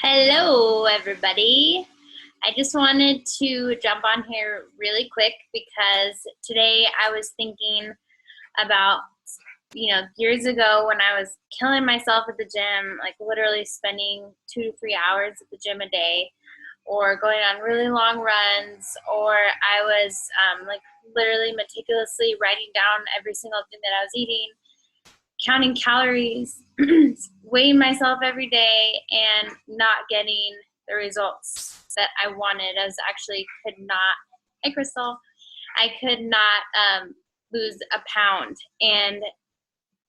Hello, everybody. I just wanted to jump on here really quick because today I was thinking about, years ago when I was killing myself at the gym, like literally spending 2 to 3 hours at the gym a day, or going on really long runs, or I was like literally meticulously writing down every single thing that I was eating, counting calories, weighing myself every day, and not getting the results that I wanted. As actually could not, hey Crystal, I could not lose a pound, and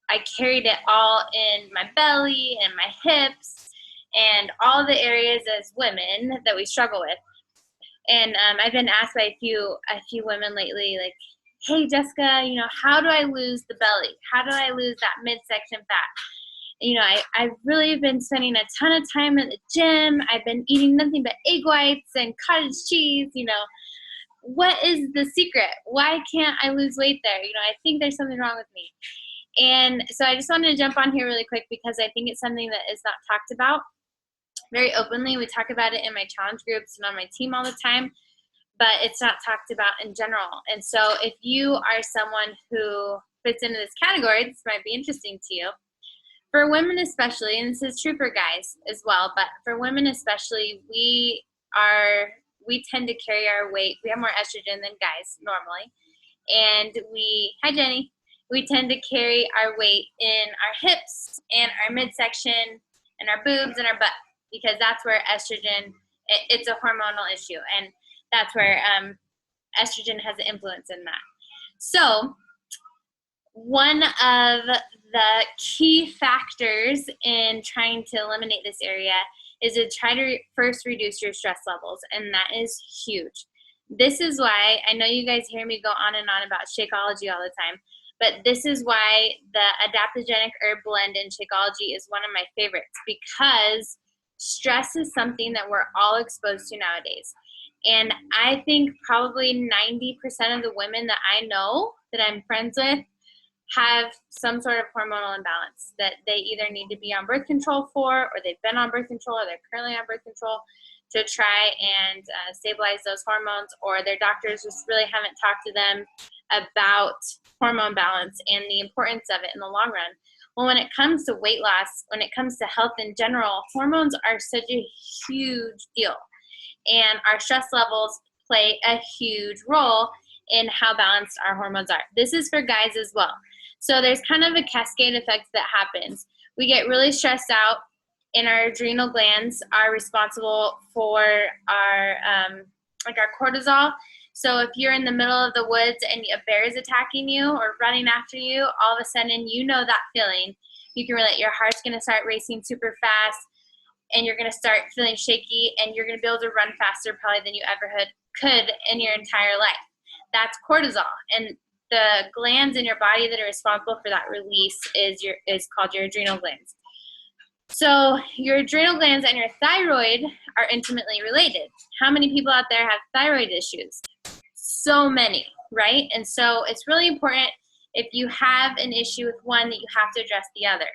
I carried it all in my belly and my hips and all the areas as women that we struggle with. And I've been asked by a few women lately, like, hey Jessica, how do I lose the belly? How do I lose that midsection fat? I've really been spending a ton of time at the gym. I've been eating nothing but egg whites and cottage cheese. What is the secret? Why can't I lose weight there? I think there's something wrong with me. And so I just wanted to jump on here really quick because I think it's something that is not talked about very openly. We talk about it in my challenge groups and on my team all the time, but it's not talked about in general. And so if you are someone who fits into this category, this might be interesting to you. For women especially, and this is true for guys as well, but for women especially, we tend to carry our weight. We have more estrogen than guys normally. And hi Jenny, we tend to carry our weight in our hips and our midsection and our boobs and our butt, because that's where estrogen, it's a hormonal issue, and that's where estrogen has an influence in that. So one of the key factors in trying to eliminate this area is to try to first reduce your stress levels, and that is huge. This is why, I know you guys hear me go on and on about Shakeology all the time, but this is why the adaptogenic herb blend in Shakeology is one of my favorites, because stress is something that we're all exposed to nowadays. And I think probably 90% of the women that I know, that I'm friends with, have some sort of hormonal imbalance that they either need to be on birth control for, or they've been on birth control, or they're currently on birth control to try and stabilize those hormones, or their doctors just really haven't talked to them about hormone balance and the importance of it in the long run. Well, when it comes to weight loss, when it comes to health in general, hormones are such a huge deal. And our stress levels play a huge role in how balanced our hormones are. This is for guys as well. So there's kind of a cascade effect that happens. We get really stressed out, and our adrenal glands are responsible for our cortisol. So if you're in the middle of the woods and a bear is attacking you or running after you, all of a sudden you know that feeling. You can relate. Your heart's going to start racing super fast, and you're going to start feeling shaky, and you're going to be able to run faster probably than you ever could in your entire life. That's cortisol. And the glands in your body that are responsible for that release is called your adrenal glands. So your adrenal glands and your thyroid are intimately related. How many people out there have thyroid issues? So many, right? And so it's really important, if you have an issue with one, that you have to address the other.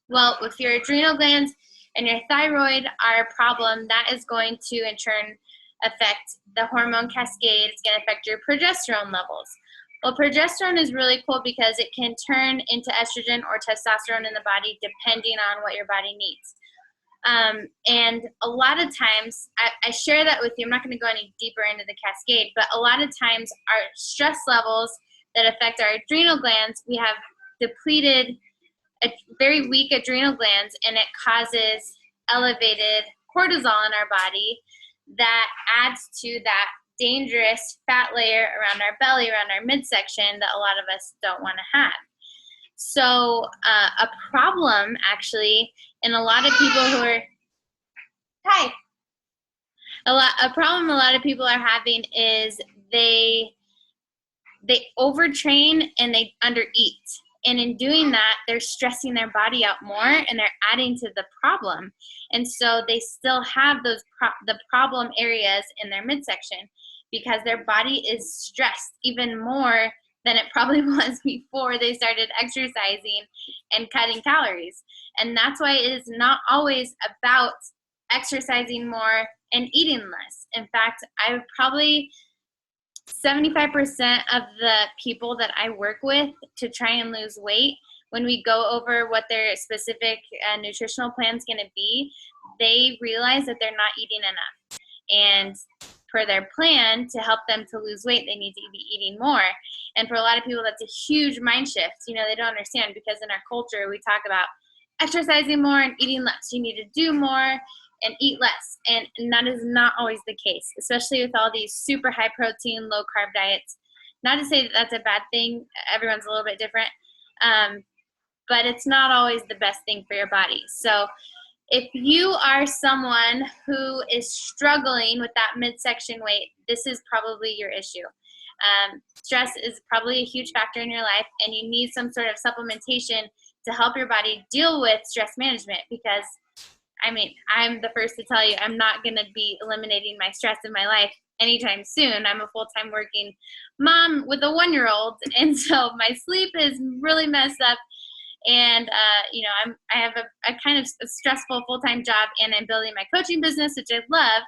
Well, if your adrenal glands and your thyroid are a problem, that is going to in turn affect the hormone cascade. It's going to affect your progesterone levels. Well, progesterone is really cool because it can turn into estrogen or testosterone in the body depending on what your body needs. And a lot of times, I share that with you. I'm not going to go any deeper into the cascade, but a lot of times our stress levels that affect our adrenal glands, we have depleted, very weak adrenal glands, and it causes elevated cortisol in our body that adds to that dangerous fat layer around our belly, around our midsection, that a lot of us don't want to have. So a problem actually, and a lot of people who are, a problem a lot of people are having is they overtrain and they undereat. And in doing that, they're stressing their body out more, and they're adding to the problem. And so they still have the problem areas in their midsection because their body is stressed even more than it probably was before they started exercising and cutting calories. And that's why it is not always about exercising more, and eating less. In fact, I probably 75% of the people that I work with to try and lose weight, when we go over what their specific nutritional plan is going to be, they realize that they're not eating enough. And for their plan to help them to lose weight, they need to be eating more. And for a lot of people, that's a huge mind shift. You know, they don't understand, because in our culture, we talk about exercising more and eating less. You need to do more and eat less. And that is not always the case, especially with all these super high protein, low carb diets. Not to say that that's a bad thing. Everyone's a little bit different. But it's not always the best thing for your body. So if you are someone who is struggling with that midsection weight, this is probably your issue. Stress is probably a huge factor in your life, and you need some sort of supplementation to help your body deal with stress management, because I mean, I'm the first to tell you, I'm not going to be eliminating my stress in my life anytime soon. I'm a full-time working mom with a 1-year-old, and so my sleep is really messed up. And, you know, I have a kind of stressful full-time job, and I'm building my coaching business, which I love,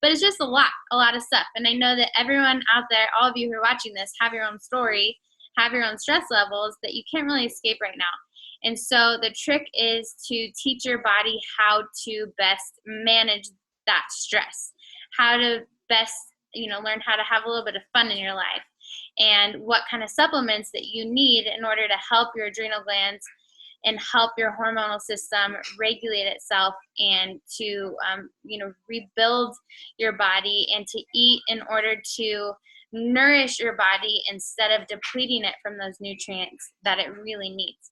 but it's just a lot of stuff. And I know that everyone out there, all of you who are watching this, have your own story, have your own stress levels that you can't really escape right now. And so the trick is to teach your body how to best manage that stress, how to best, you know, learn how to have a little bit of fun in your life, and what kind of supplements that you need in order to help your adrenal glands and help your hormonal system regulate itself, and to, you know, rebuild your body, and to eat in order to nourish your body instead of depleting it from those nutrients that it really needs.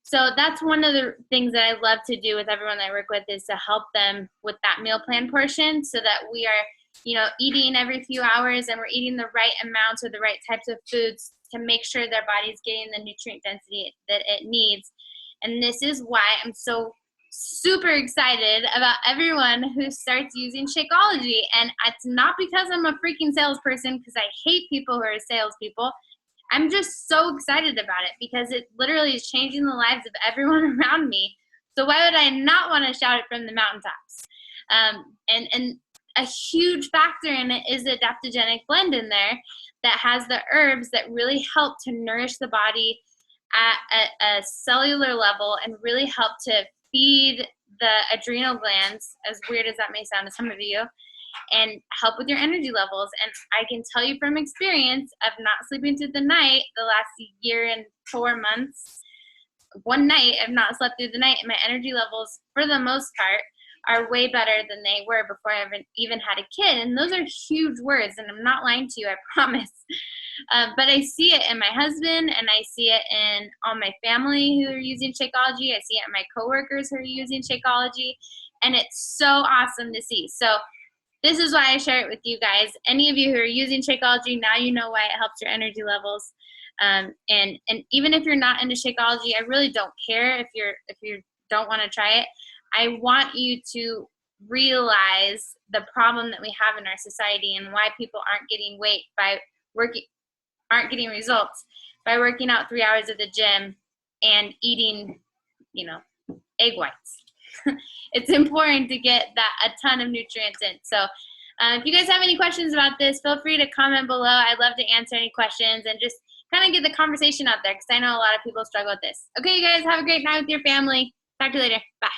So that's one of the things that I love to do with everyone that I work with, is to help them with that meal plan portion, so that we are, you know, eating every few hours, and we're eating the right amounts or the right types of foods to make sure their body's getting the nutrient density that it needs. And this is why I'm so super excited about everyone who starts using Shakeology. And it's not because I'm a freaking salesperson, because I hate people who are salespeople. I'm just so excited about it, because it literally is changing the lives of everyone around me. So why would I not want to shout it from the mountaintops? And a huge factor in it is the adaptogenic blend in there that has the herbs that really help to nourish the body at a cellular level, and really help to feed the adrenal glands, as weird as that may sound to some of you, and help with your energy levels. And I can tell you from experience of not sleeping through the night the last year and 4 months, one night I've not slept through the night, and my energy levels, for the most part, are way better than they were before I even had a kid. And those are huge words, and I'm not lying to you, I promise. But I see it in my husband, and I see it in all my family who are using Shakeology. I see it in my coworkers who are using Shakeology, and it's so awesome to see. So this is why I share it with you guys. Any of you who are using Shakeology, now you know why it helps your energy levels. And even if you're not into Shakeology, I really don't care if you don't want to try it. I want you to realize the problem that we have in our society, and why people aren't getting results by working out 3 hours at the gym and eating, you know, egg whites. It's important to get a ton of nutrients in. So if you guys have any questions about this, feel free to comment below. I'd love to answer any questions and just kind of get the conversation out there, because I know a lot of people struggle with this. Okay, you guys, have a great night with your family. Talk to you later. Bye.